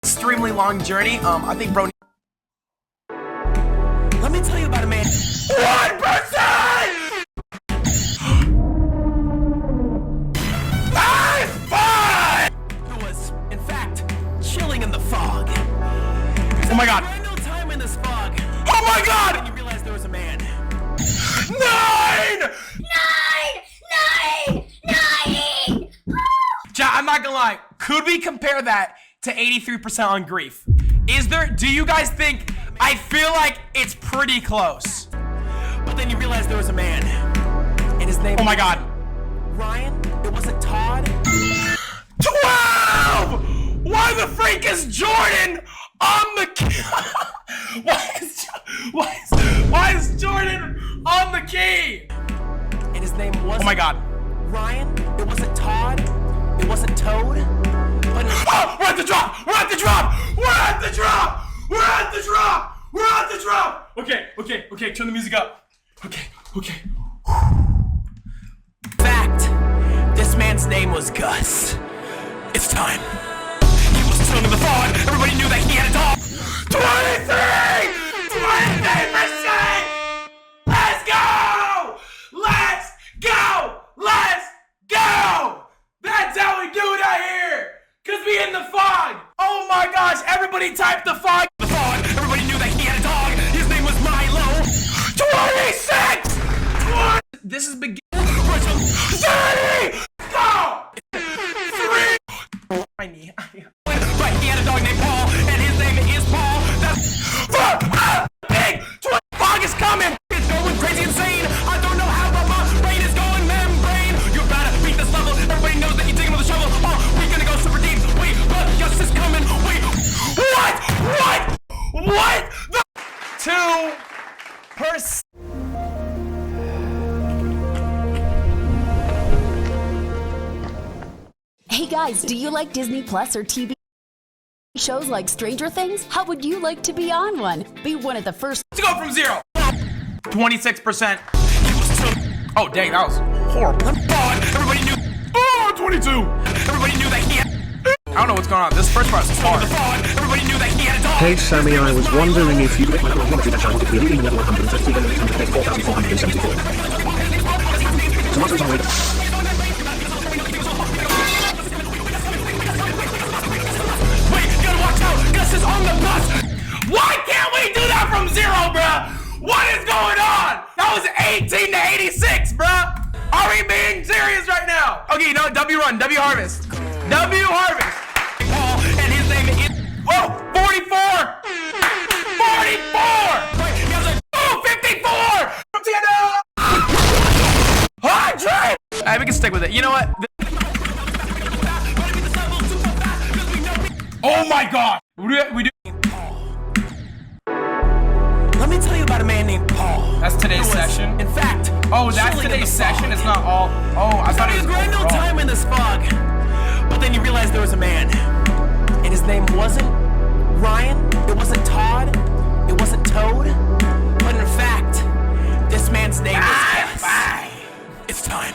Extremely long journey. I think bro. Let me tell you about a man. 1%! High five! Who was, in fact, chilling in the fog. Oh my god. No time in this fog. Oh my god! And you realize there was a man. 9! Chat, I'm not gonna lie. Could we compare that to 83% on grief? Is there, do you guys think, I feel like it's pretty close. But then you realize there was a man. And his name, oh my god. Ryan? It wasn't Todd? 12! Why the freak is Jordan on the key? Why is Jordan on the key? And his name was, oh my god. Ryan? It wasn't Todd? It wasn't Toad? But oh, we're at the drop! We're at the drop! We're at the drop! We're at the drop! We're at the drop! Okay, turn the music up. Okay. Fact, this man's name was Gus. It's time. He was chilling in the fog. Everybody knew that he had a dog. 23%! Let's go! Let's go! Let's go! That's how we do it out here! Cause we in the fog! Oh my gosh, everybody type the fog! The fog, everybody knew that he had a dog! His name was Milo! 26! 20! This is beginning. 30! Go! 3! I need. Right, he had a dog named Paul, and his name is Paul. That's big! Fog is coming! It's going crazy insane! I don't know how, but my brain is going membrane! You better beat this level! Everybody knows that you're digging with a shovel! Oh, we're gonna go super deep! Wait, but Gus is coming! Wait! What? The 2%. Hey guys, do you like Disney Plus or TV shows like Stranger Things? How would you like to be on one? Be one of the first to go from 0. 26%. Oh dang, that was horrible. Everybody knew. Oh, 22. Everybody knew that he had. I don't know what's going on. This first part is hard. Everybody knew that he had a dog. Hey Sammy, I was wondering if you wanted to challenge the leading level 150 then 4,474. Tomatoes on way. Wait, you gotta watch out! Gus is on the bus! Why can't we do that from 0, bruh? What is going on? That was 18 to 86, bruh! Are we being serious right now? Okay, no, W run, W harvest. W harvest! Paul, and his name is... Whoa! 44! 44! Wait, he has a... Oh, 54! From Tiana! 100! Alright, we can stick with it. You know what? Oh my God! We do. Let me tell you about a man named Paul. That's today's session. In fact, Oh, that's chilling in today's the session. fog. It's not all. Oh, I thought it was Having a grand old overall. time in this fog. But then you realize there was a man. And his name wasn't Ryan. It wasn't Todd. It wasn't Toad. But in fact, this man's name was Gus. It's time.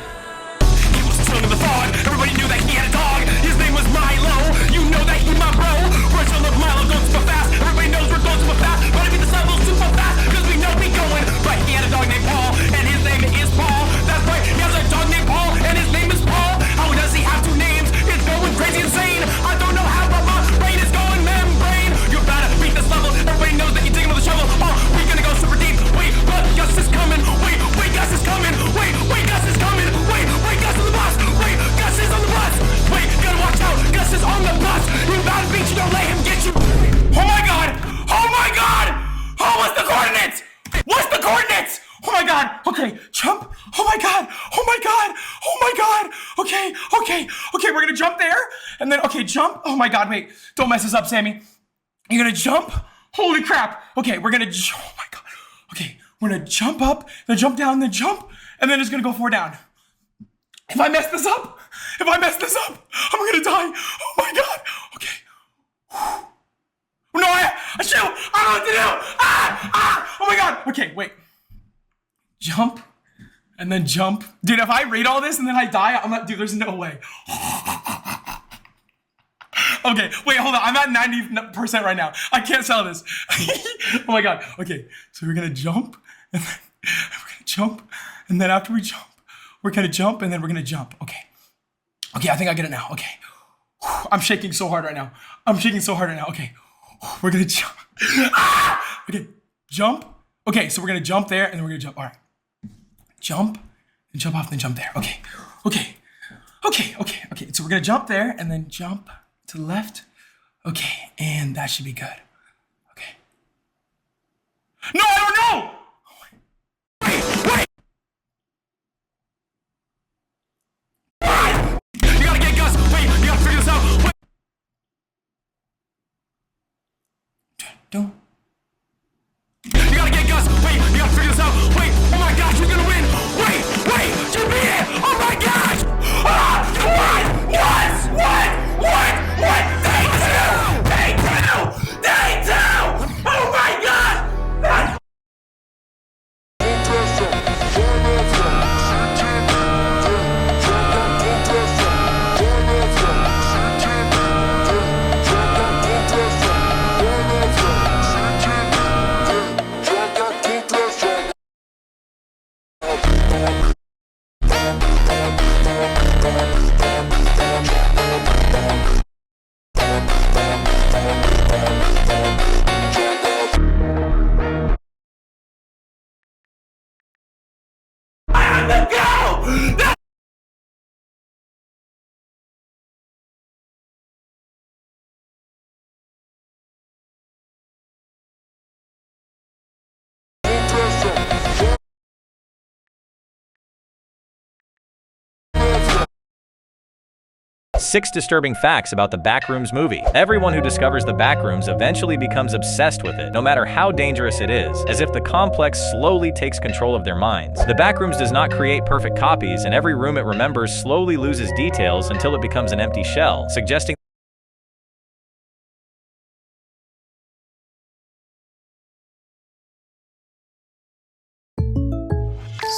He was chilling in the fog. Everybody knew that he had a dog. His name was Milo. You know that he my bro. We're chilling with Milo going super fast. Everybody knows we're going super fast. But I beat this level super fast. Cause we know we going. Right, he had a dog named Paul. And his name is Paul. That's right, he has a dog named Paul. And his name is Paul. How does he have two names? It's going crazy insane. I don't know how, but my brain is going membrane. You better beat this level. Everybody knows that you're digging with a shovel. Oh, we gonna go super deep. Wait, but Gus is coming. Wait, Gus is coming. Wait, Gus is coming. Wait, Gus is on the bus. Wait, Gus is on the bus. Wait, gotta watch out. Gus is on the bus. You better beat you. Don't let him get you. Oh my God! Oh my God! Oh, what's the coordinates? What's the coordinates? Oh my God! Okay, jump! Oh my God! Oh my God! Oh my God! Okay, we're gonna jump there, and then, okay, jump. Oh my God, wait. Don't mess this up, Sammy. You're gonna jump? Holy crap. Okay, we're gonna, oh my God. Okay, we're gonna jump up, then jump down, then jump, and then it's gonna go 4 down. If I mess this up, I'm gonna die. Oh my God. Okay. No, shoot! I don't know what to do! Oh my God! Okay, wait. Jump, and then jump. Dude, if I read all this and then I die, I'm not, dude, there's no way. Okay, wait, hold on. I'm at 90% right now. I can't sell this. Oh my God. Okay, so we're gonna jump, and then we're gonna jump, and then after we jump, we're gonna jump, and then we're gonna jump. Okay. Okay, I think I get it now. Okay. I'm shaking so hard right now. Okay. We're gonna jump. Okay, jump. Okay, so we're gonna jump there, and then we're gonna jump. All right. Jump, and jump off, then jump there. Okay. So we're gonna jump there, and then jump to the left. Okay, and that should be good. Okay. No, I don't know! Wait! You gotta get Gus! Wait, you gotta figure this out! Wait! Don't. You gotta get Gus! Wait, you gotta figure this out! Wait! Oh my gosh, you're gonna win! Wait! You beat it! Oh my gosh! What? Day two! Oh my gosh! Six disturbing facts about the Backrooms movie. Everyone who discovers the Backrooms eventually becomes obsessed with it, no matter how dangerous it is, as if the complex slowly takes control of their minds. The Backrooms does not create perfect copies, and every room it remembers slowly loses details until it becomes an empty shell, suggesting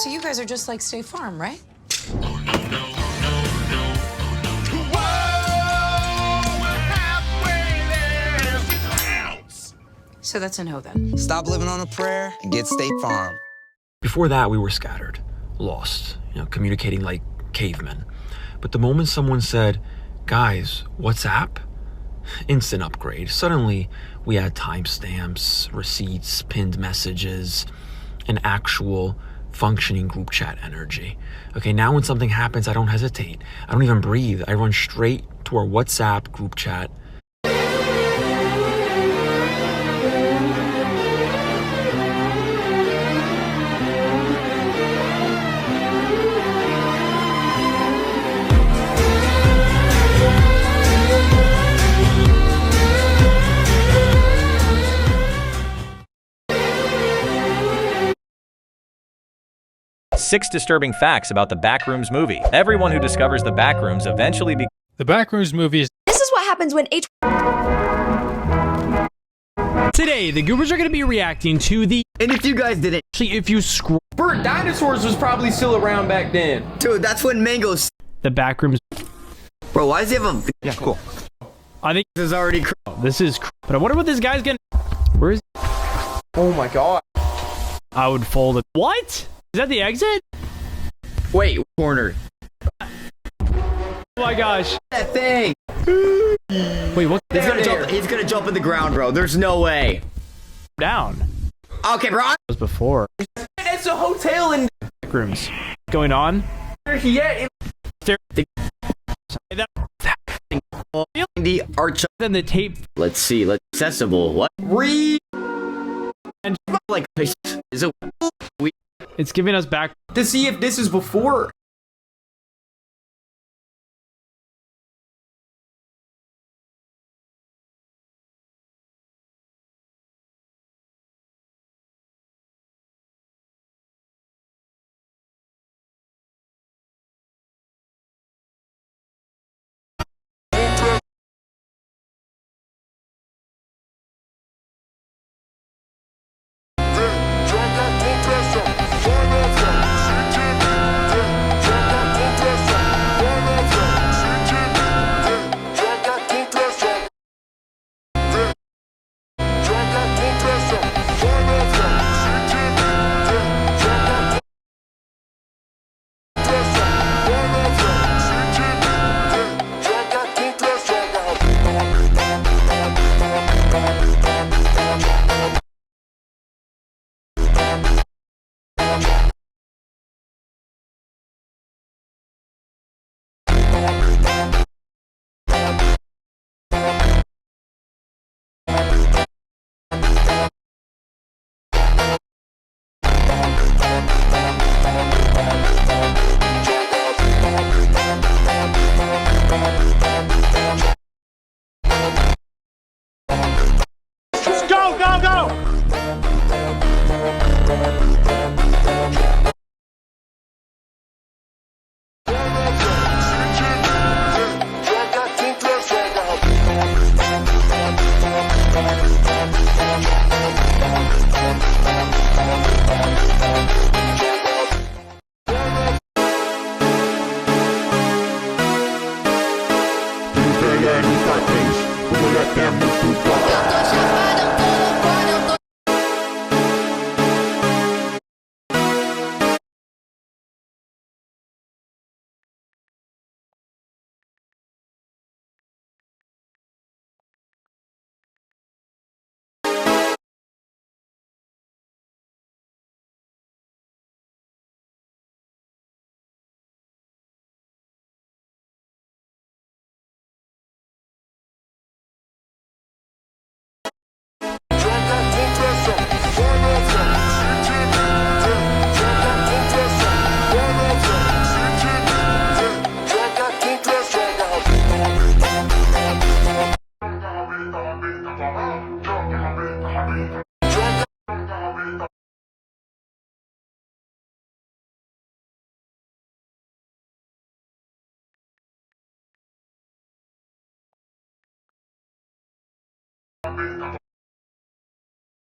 So you guys are just like State Farm, right? So that's a no then. Stop living on a prayer and get State Farm. Before that, we were scattered, lost, communicating like cavemen. But the moment someone said, guys, WhatsApp? Instant upgrade. Suddenly, we had timestamps, receipts, pinned messages, an actual functioning group chat energy. Okay, now when something happens, I don't hesitate. I don't even breathe. I run straight to our WhatsApp group chat. 6 disturbing facts about the Backrooms movie. Everyone who discovers the Backrooms eventually becomes The Backrooms movie is... This is what happens when H. Today, the Goobers are going to be reacting to the... And if you guys didn't... Actually, if you scroll... Bert, dinosaurs was probably still around back then. Dude, that's when mangoes... The Backrooms... Bro, why does he have a... Yeah, cool. I think... This is already... This is... But I wonder what this guy's gonna... Where is... Oh my god. I would fold it. What? Is that the exit? Wait, corner. Oh my gosh. That thing. Wait, what? He's gonna jump in the ground, bro. There's no way. Down. Okay, bro. That was before. It's a hotel in... Backrooms. Going on? Yeah. The arch... Then the tape... Let's see. Let's... Accessible. What? And... Like... Is it... It's giving us back... To see if this is before...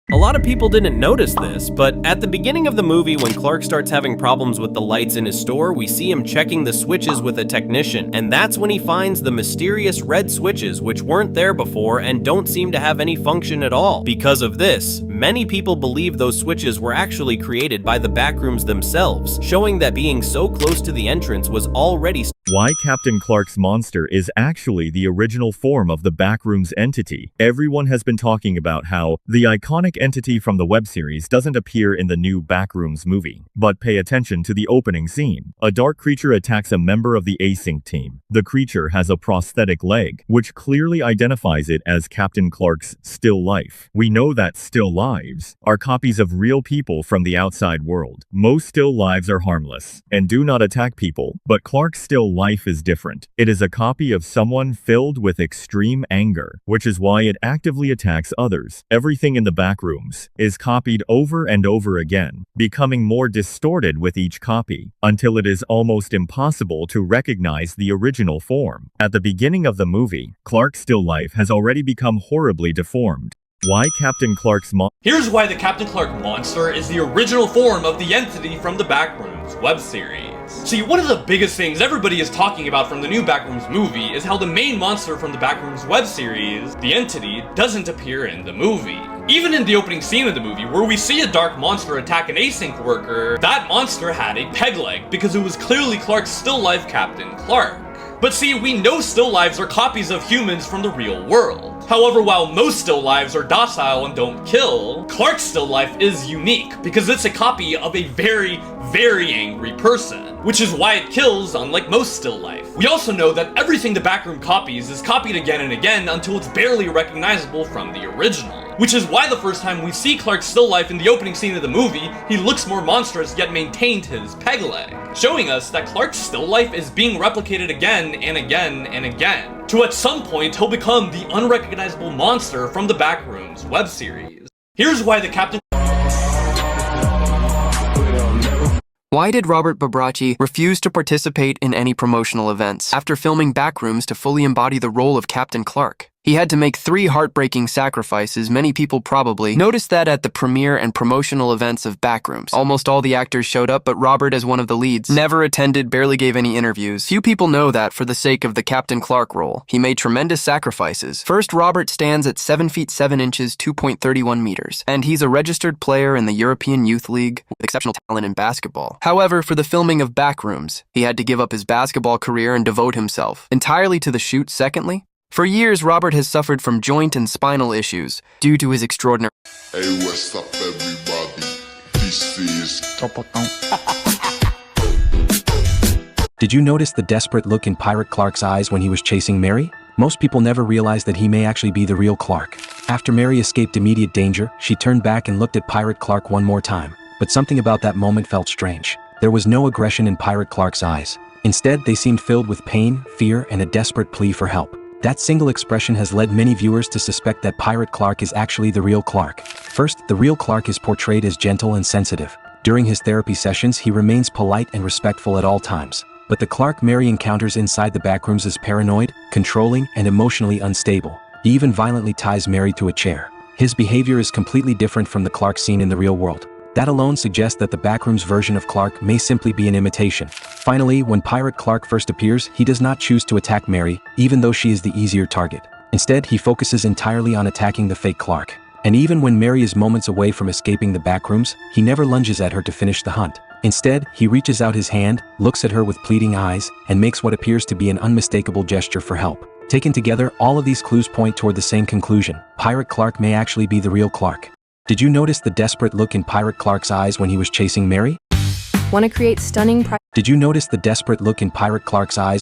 A lot of people didn't notice this, but at the beginning of the movie when Clark starts having problems with the lights in his store, we see him checking the switches with a technician, and that's when he finds the mysterious red switches which weren't there before and don't seem to have any function at all. Because of this, many people believe those switches were actually created by the Backrooms themselves, showing that being so close to the entrance was already why Captain Clark's monster is actually the original form of the Backrooms entity. Everyone has been talking about how the iconic entity from the web series doesn't appear in the new Backrooms movie. But pay attention to the opening scene. A dark creature attacks a member of the Async team. The creature has a prosthetic leg, which clearly identifies it as Captain Clark's still life. We know that still lives are copies of real people from the outside world. Most still lives are harmless and do not attack people, but Clark's still life is different. It is a copy of someone filled with extreme anger, which is why it actively attacks others. Everything in the back Backrooms is copied over and over again, becoming more distorted with each copy, until it is almost impossible to recognize the original form. At the beginning of the movie, Clark's still life has already become horribly deformed. Why Captain Clark's Here's why the Captain Clark monster is the original form of the entity from the Backrooms web series. See, one of the biggest things everybody is talking about from the new Backrooms movie is how the main monster from the Backrooms web series, the entity, doesn't appear in the movie. Even in the opening scene of the movie, where we see a dark monster attack an async worker, that monster had a peg leg because it was clearly Clark's still life Captain Clark. But see, we know still lives are copies of humans from the real world. However, while most still lives are docile and don't kill, Clark's still life is unique because it's a copy of a very, very angry person, which is why it kills unlike most still life. We also know that everything the Backroom copies is copied again and again until it's barely recognizable from the original. Which is why the first time we see Clark's still life in the opening scene of the movie, he looks more monstrous yet maintained his peg leg, showing us that Clark's still life is being replicated again and again and again, to at some point he'll become the unrecognizable monster from the Backrooms web series. Here's why the Captain... Why did Robert Babraci refuse to participate in any promotional events after filming Backrooms to fully embody the role of Captain Clark? He had to make 3 heartbreaking sacrifices. Many people probably noticed that at the premiere and promotional events of Backrooms. Almost all the actors showed up, but Robert, as one of the leads, never attended, barely gave any interviews. Few people know that for the sake of the Captain Clark role, he made tremendous sacrifices. First, Robert stands at 7 feet 7 inches, 2.31 meters, and he's a registered player in the European Youth League with exceptional talent in basketball. However, for the filming of Backrooms, he had to give up his basketball career and devote himself entirely to the shoot. Secondly, for years, Robert has suffered from joint and spinal issues due to his extraordinary... Hey, what's up, everybody? This is... Did you notice the desperate look in Pirate Clark's eyes when he was chasing Mary? Most people never realize that he may actually be the real Clark. After Mary escaped immediate danger, she turned back and looked at Pirate Clark one more time. But something about that moment felt strange. There was no aggression in Pirate Clark's eyes. Instead, they seemed filled with pain, fear, and a desperate plea for help. That single expression has led many viewers to suspect that Pirate Clark is actually the real Clark. First, the real Clark is portrayed as gentle and sensitive. During his therapy sessions, he remains polite and respectful at all times. But the Clark Mary encounters inside the Backrooms is paranoid, controlling, and emotionally unstable. He even violently ties Mary to a chair. His behavior is completely different from the Clark seen in the real world. That alone suggests that the Backrooms version of Clark may simply be an imitation. Finally, when Pirate Clark first appears, he does not choose to attack Mary, even though she is the easier target. Instead, he focuses entirely on attacking the fake Clark. And even when Mary is moments away from escaping the Backrooms, he never lunges at her to finish the hunt. Instead, he reaches out his hand, looks at her with pleading eyes, and makes what appears to be an unmistakable gesture for help. Taken together, all of these clues point toward the same conclusion. Pirate Clark may actually be the real Clark. Did you notice the desperate look in Pirate Clark's eyes when he was chasing Mary? Want to create stunning... Did you notice the desperate look in Pirate Clark's eyes?